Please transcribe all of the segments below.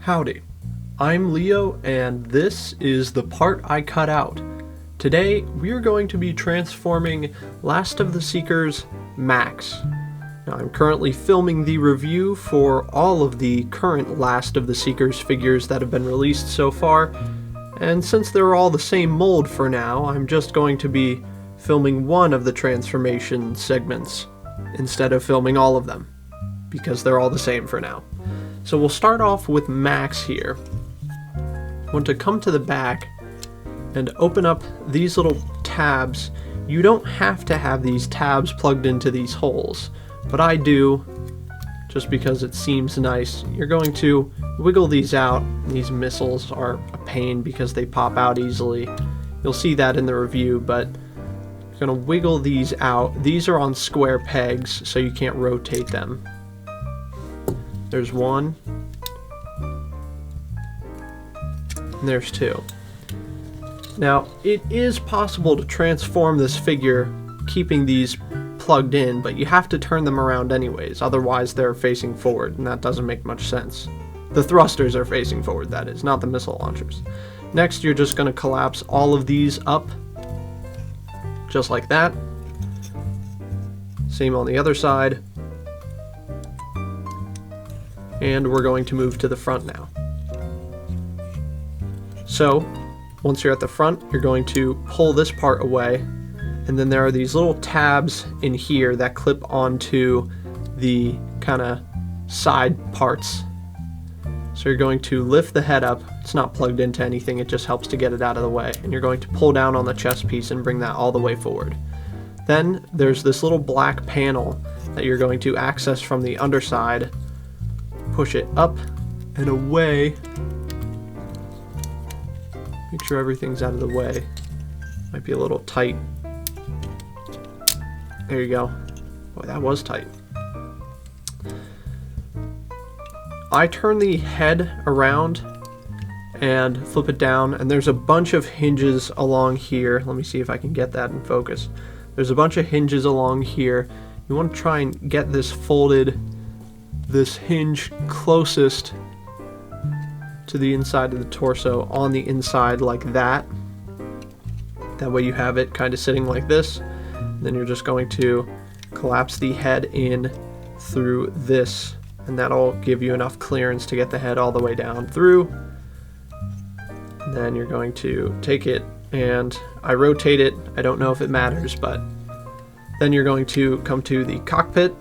Howdy, I'm Leo and this is the part I cut out. Today we are going to be transforming Last of the Seekers Maxx. Now I'm currently filming the review for all of the current Last of the Seekers figures that have been released so far, and since they're all the same mold for now, I'm just going to be filming one of the transformation segments instead of filming all of them, because they're all the same for now. So we'll start off with Maxx here. I want to come to the back and open up these little tabs. You don't have to have these tabs plugged into these holes, but I do, just because it seems nice. You're going to wiggle these out. These missiles are a pain because they pop out easily. You'll see that in the review, but you're going to wiggle these out. These are on square pegs, so you can't rotate them. There's one, and there's two. Now, it is possible to transform this figure keeping these plugged in, but you have to turn them around anyways, otherwise they're facing forward, and that doesn't make much sense. The thrusters are facing forward, that is, not the missile launchers. Next, you're just going to collapse all of these up, just like that. Same on the other side. And we're going to move to the front now. So, once you're at the front, you're going to pull this part away, and then there are these little tabs in here that clip onto the kind of side parts. So you're going to lift the head up. It's not plugged into anything, it just helps to get it out of the way. And you're going to pull down on the chest piece and bring that all the way forward. Then there's this little black panel that you're going to access from the underside. Push it up and away. Make sure everything's out of the way. Might be a little tight. There you go. Boy, that was tight. I turn the head around and flip it down, and there's a bunch of hinges along here. Let me see if I can get that in focus. There's a bunch of hinges along here. You want to try and get this folded, this hinge closest to the inside of the torso on the inside like that. That way you have it kind of sitting like this. Then you're just going to collapse the head in through this, and that'll give you enough clearance to get the head all the way down through. And then you're going to take it, and I rotate it. I don't know if it matters, but then you're going to come to the cockpit.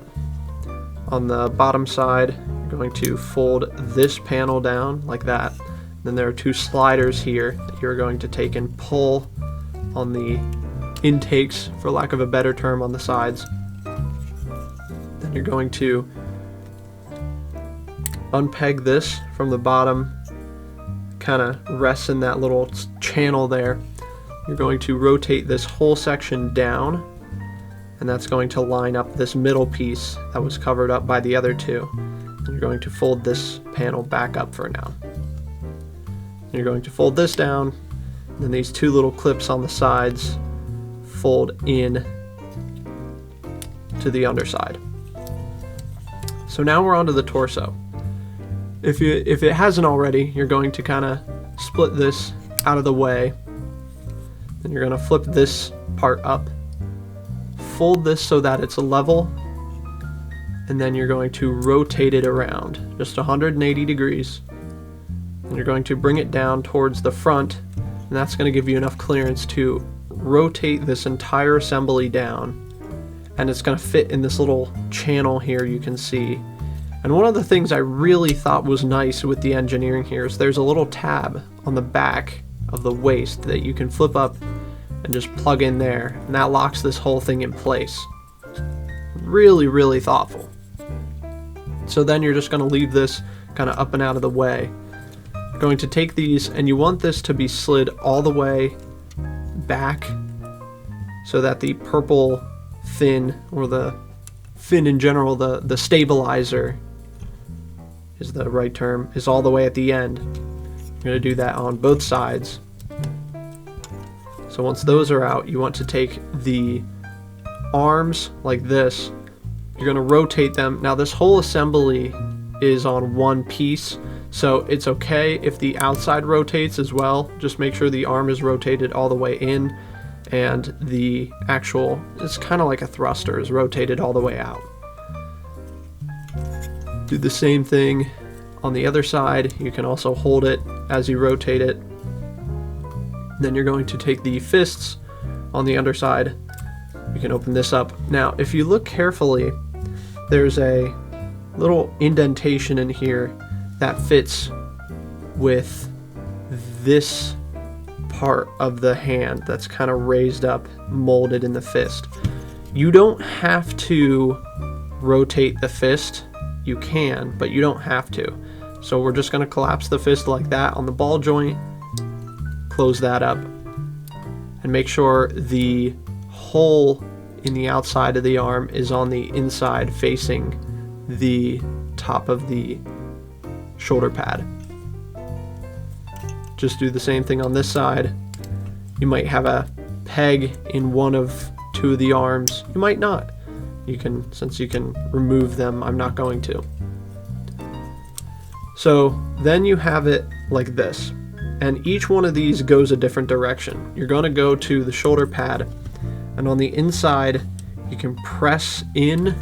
On the bottom side, you're going to fold this panel down like that. Then there are two sliders here that you're going to take and pull on the intakes, for lack of a better term, on the sides. Then you're going to unpeg this from the bottom, kind of rests in that little channel there. You're going to rotate this whole section down, and that's going to line up this middle piece that was covered up by the other two. And you're going to fold this panel back up for now. And you're going to fold this down, and then these two little clips on the sides fold in to the underside. So now we're onto the torso. If it hasn't already, you're going to kind of split this out of the way. Then you're going to flip this part up. Fold this so that it's level, and then you're going to rotate it around just 180 degrees, and you're going to bring it down towards the front, and that's going to give you enough clearance to rotate this entire assembly down, and it's going to fit in this little channel here you can see. And one of the things I really thought was nice with the engineering here is there's a little tab on the back of the waist that you can flip up and just plug in there, and that locks this whole thing in place. Really, really thoughtful. So then you're just going to leave this kind of up and out of the way. You're going to take these, and you want this to be slid all the way back so that the purple fin, or the fin in general, the stabilizer is the right term, is all the way at the end. You're going to do that on both sides. So once those are out, you want to take the arms like this. You're going to rotate them. Now this whole assembly is on one piece, So it's okay if the outside rotates as well. Just make sure the arm is rotated all the way in, and the actual, it's kind of like a thruster, is rotated all the way out. Do the same thing on the other side. You can also hold it as you rotate it. Then you're going to take the fists on the underside. You can open this up. Now, if you look carefully, there's a little indentation in here that fits with this part of the hand that's kind of raised up, molded in the fist. You don't have to rotate the fist. You can, but you don't have to. So we're just going to collapse the fist like that on the ball joint, close that up, and make sure the hole in the outside of the arm is on the inside facing the top of the shoulder pad. Just do the same thing on this side. You might have a peg in one of two of the arms. You might not. You can, since you can remove them, I'm not going to. So then you have it like this, and each one of these goes a different direction. You're going to go to the shoulder pad, and on the inside you can press in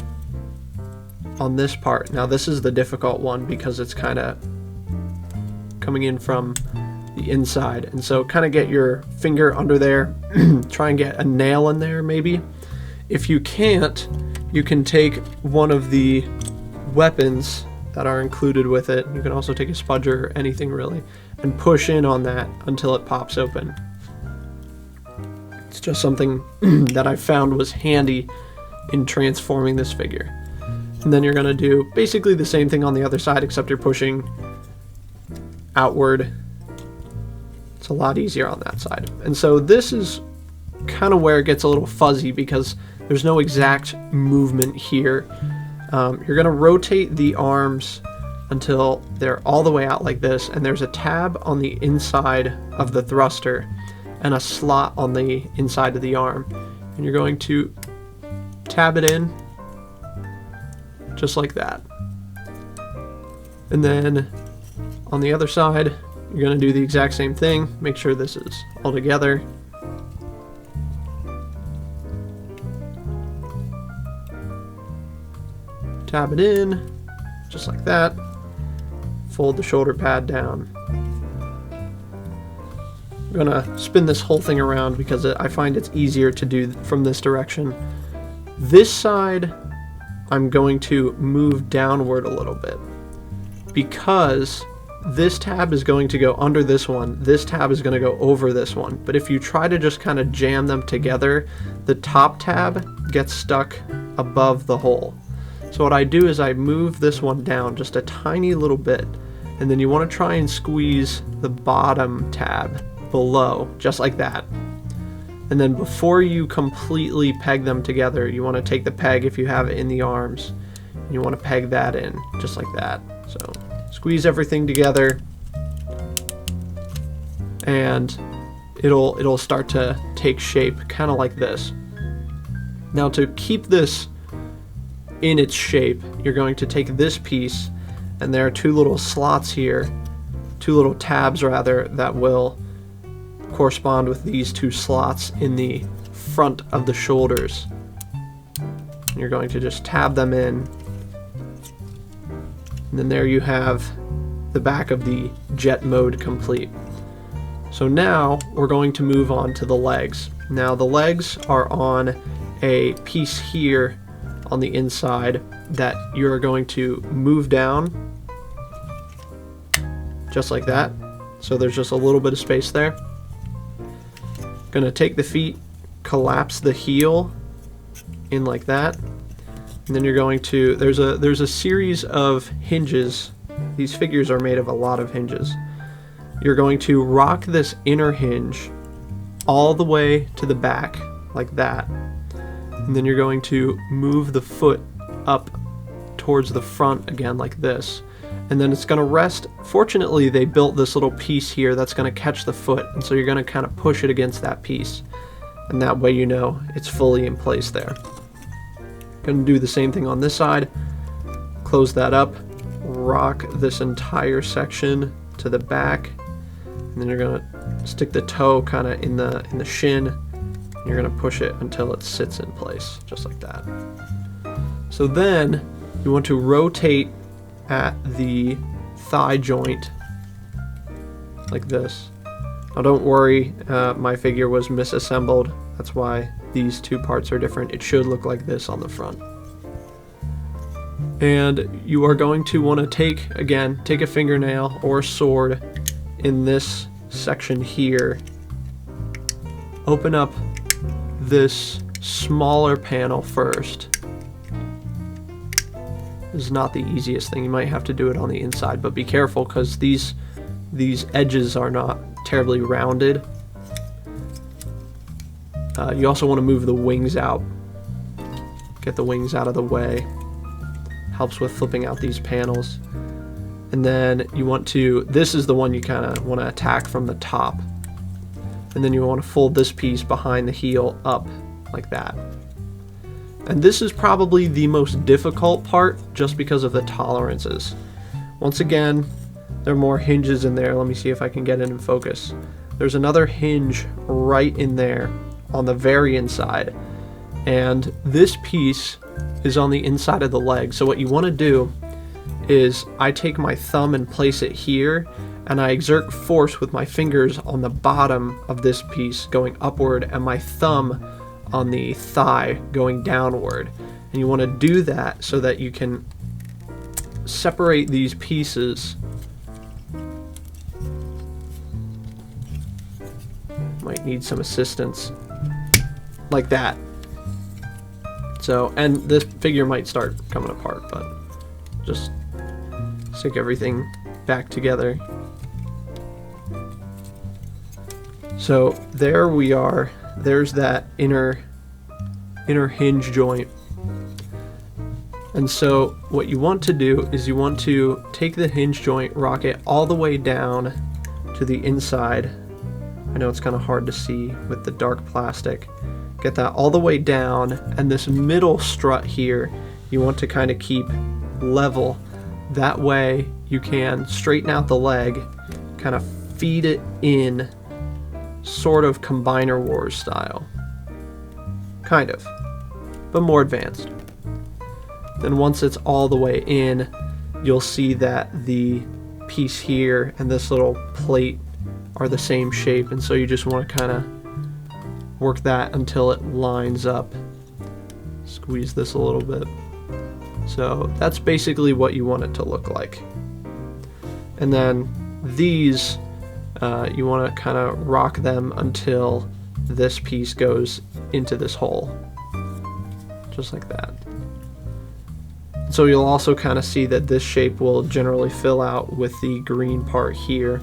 on this part. Now this is the difficult one because it's kind of coming in from the inside, and so kind of get your finger under there. Try and get a nail in there maybe. If you can't, you can take one of the weapons that are included with it. You can also take a spudger or anything really, and push in on that until it pops open. It's just something that I found was handy in transforming this figure. And then you're going to do basically the same thing on the other side, except you're pushing outward. It's a lot easier on that side. And so this is kind of where it gets a little fuzzy because there's no exact movement here. You're going to rotate the arms until they're all the way out like this, and there's a tab on the inside of the thruster and a slot on the inside of the arm. And you're going to tab it in just like that. And then on the other side, you're going to do the exact same thing. Make sure this is all together. Tab it in, just like that. Fold the shoulder pad down. I'm gonna spin this whole thing around because I find it's easier to do from this direction. This side, I'm going to move downward a little bit because this tab is going to go under this one. This tab is going to go over this one. But if you try to just kind of jam them together, the top tab gets stuck above the hole. So what I do is I move this one down just a tiny little bit, and then you want to try and squeeze the bottom tab below, just like that. And then before you completely peg them together, you want to take the peg, if you have it in the arms, and you want to peg that in, just like that. So squeeze everything together, and it'll start to take shape, kind of like this. Now to keep this in its shape, you're going to take this piece, and there are two little slots here, two little tabs rather, that will correspond with these two slots in the front of the shoulders. And you're going to just tab them in, and then there you have the back of the jet mode complete. So now we're going to move on to the legs. Now the legs are on a piece here on the inside that you're going to move down just like that. So there's just a little bit of space there. Gonna take the feet, collapse the heel in like that, and then you're going to, there's a series of hinges. These figures are made of a lot of hinges. You're going to rock this inner hinge all the way to the back like that, and then you're going to move the foot up towards the front again like this, and then it's going to rest. Fortunately, they built this little piece here that's going to catch the foot, and so you're going to kind of push it against that piece, and that way you know it's fully in place there. Going to do the same thing on this side. Close that up, rock this entire section to the back, and then you're gonna stick the toe kind of in the shin, and you're gonna push it until it sits in place, just like that. So then you want to rotate at the thigh joint like this. Now don't worry, my figure was misassembled. That's why these two parts are different. It should look like this on the front. And you are going to want to take a fingernail or a sword in this section here. Open up this smaller panel first. This is not the easiest thing. You might have to do it on the inside, but be careful because these edges are not terribly rounded. You also want to move the wings out. Get the wings out of the way. Helps with flipping out these panels. And then you want to, this is the one you kind of want to attack from the top. And then you want to fold this piece behind the heel up like that. And this is probably the most difficult part just because of the tolerances. Once again, there are more hinges in there. Let me see if I can get it in focus. There's another hinge right in there on the very inside. And this piece is on the inside of the leg. So what you want to do is I take my thumb and place it here, and I exert force with my fingers on the bottom of this piece going upward and my thumb on the thigh going downward. And you want to do that so that you can separate these pieces. Might need some assistance like that. So, and this figure might start coming apart, but just stick everything back together. So there we are. There's that inner hinge joint. And so what you want to do is you want to take the hinge joint, rock it all the way down to the inside. I know it's kind of hard to see with the dark plastic. Get that all the way down, and this middle strut here you want to kind of keep level. That way you can straighten out the leg, kind of feed it in, sort of Combiner Wars style. Kind of, but more advanced. Then once it's all the way in, you'll see that the piece here and this little plate are the same shape, and so you just want to kind of work that until it lines up. Squeeze this a little bit. So that's basically what you want it to look like. And then these, you want to kind of rock them until this piece goes into this hole. Just like that. So you'll also kind of see that this shape will generally fill out with the green part here.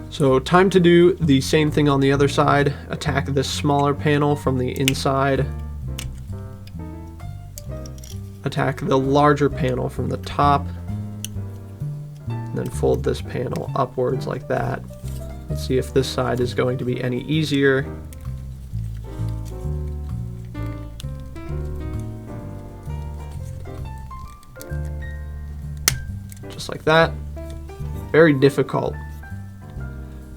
So time to do the same thing on the other side. Attack this smaller panel from the inside. Attack the larger panel from the top. And then fold this panel upwards like that. Let's see if this side is going to be any easier. Just like that. Very difficult.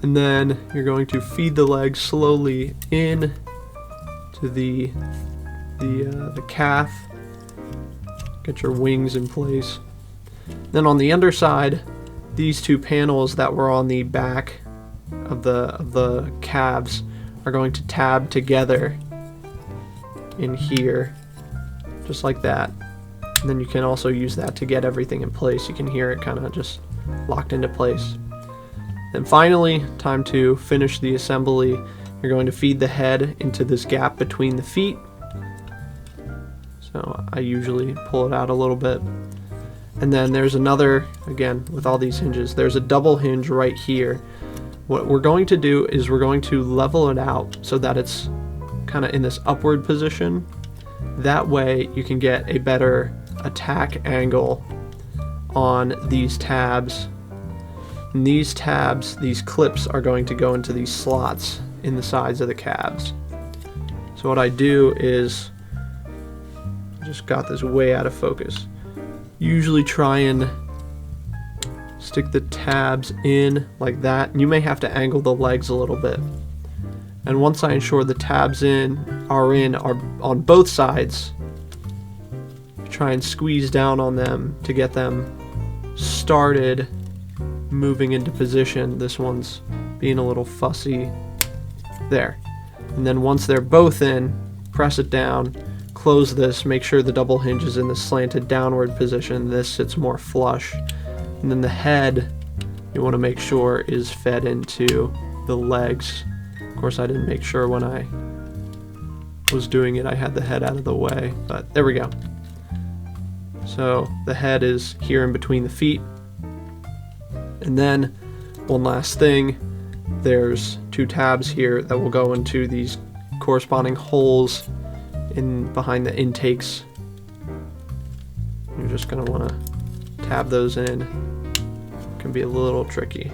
And then you're going to feed the leg slowly in to the calf. Get your wings in place. Then on the underside, these two panels that were on the back of the calves are going to tab together in here, just like that. And then you can also use that to get everything in place. You can hear it kind of just locked into place. Then finally, time to finish the assembly. You're going to feed the head into this gap between the feet. So I usually pull it out a little bit. And then there's another, again, with all these hinges, there's a double hinge right here. What we're going to do is we're going to level it out so that it's kind of in this upward position. That way you can get a better attack angle on these tabs. And these tabs, these clips, are going to go into these slots in the sides of the calves. So what I do is just got this way out of focus. Usually try and stick the tabs in like that. You may have to angle the legs a little bit. And once I ensure the tabs are on both sides, try and squeeze down on them to get them started moving into position. This one's being a little fussy. There. And then once they're both in, press it down, close this, make sure the double hinge is in the slanted downward position. This sits more flush. And then the head, you want to make sure is fed into the legs. Of course, I didn't make sure when I was doing it I had the head out of the way, but there we go. So the head is here in between the feet. And then one last thing, there's two tabs here that will go into these corresponding holes in behind the intakes. You're just going to want to tab those in. It can be a little tricky.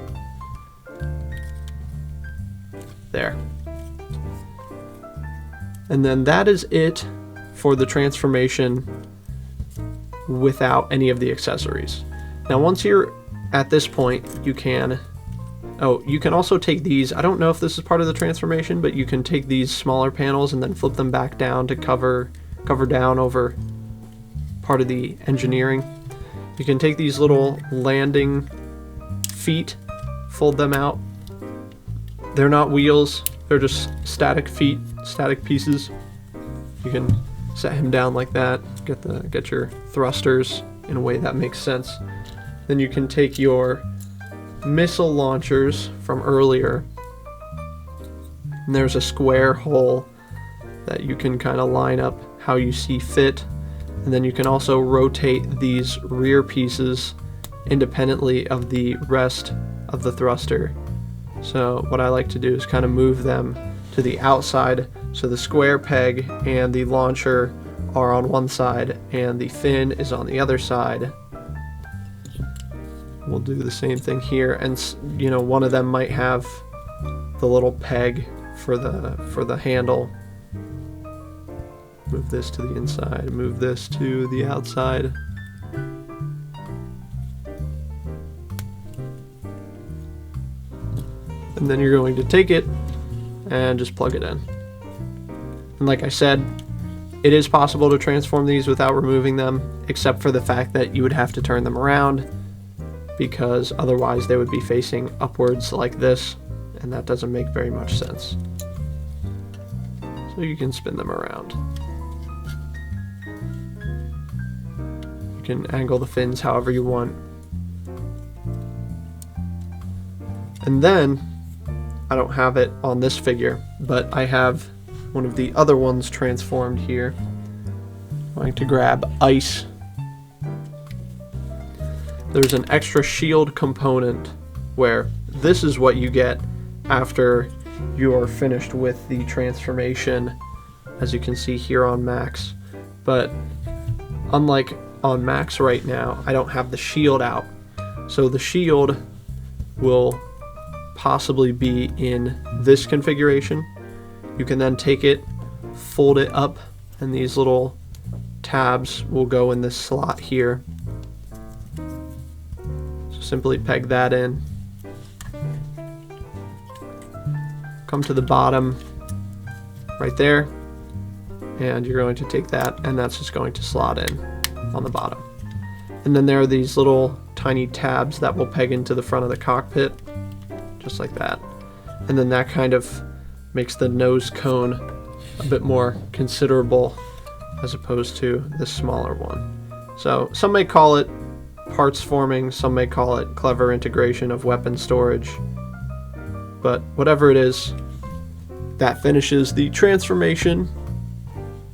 There. And then that is it for the transformation without any of the accessories. Now once you're at this point, you can also take these. I don't know if this is part of the transformation, but you can take these smaller panels and then flip them back down to cover down over part of the engineering. You can take these little landing feet, fold them out. They're not wheels, they're just static feet, static pieces. You can set him down like that, get your thrusters in a way that makes sense. Then you can take your missile launchers from earlier, and there's a square hole that you can kind of line up how you see fit. And then you can also rotate these rear pieces independently of the rest of the thruster. So what I like to do is kind of move them to the outside, so the square peg and the launcher are on one side and the fin is on the other side. We'll do the same thing here, and you know, one of them might have the little peg for the handle. Move this to the inside, move this to the outside. And then you're going to take it and just plug it in. And like I said, it is possible to transform these without removing them, except for the fact that you would have to turn them around, because otherwise they would be facing upwards like this, and that doesn't make very much sense. So you can spin them around. You can angle the fins however you want. And then, I don't have it on this figure, but I have one of the other ones transformed here. I'm going to grab Ice. There's an extra shield component where this is what you get after you're finished with the transformation, as you can see here on Maxx. But unlike on Maxx right now, I don't have the shield out. So the shield will possibly be in this configuration. You can then take it, fold it up, and these little tabs will go in this slot here. So simply peg that in. Come to the bottom right there, and you're going to take that, and that's just going to slot in on the bottom. And then there are these little tiny tabs that will peg into the front of the cockpit, just like that. And then that kind of makes the nose cone a bit more considerable as opposed to the smaller one. So some may call it parts forming, some may call it clever integration of weapon storage, but whatever it is, that finishes the transformation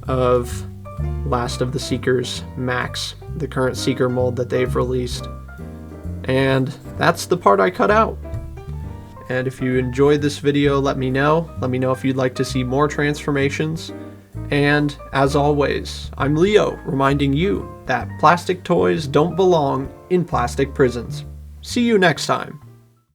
of Last of the Seekers Maxx, the current Seeker mold that they've released. And that's the part I cut out. And if you enjoyed this video, let me know. Let me know if you'd like to see more transformations. And as always, I'm Leo, reminding you that plastic toys don't belong in plastic prisons. See you next time.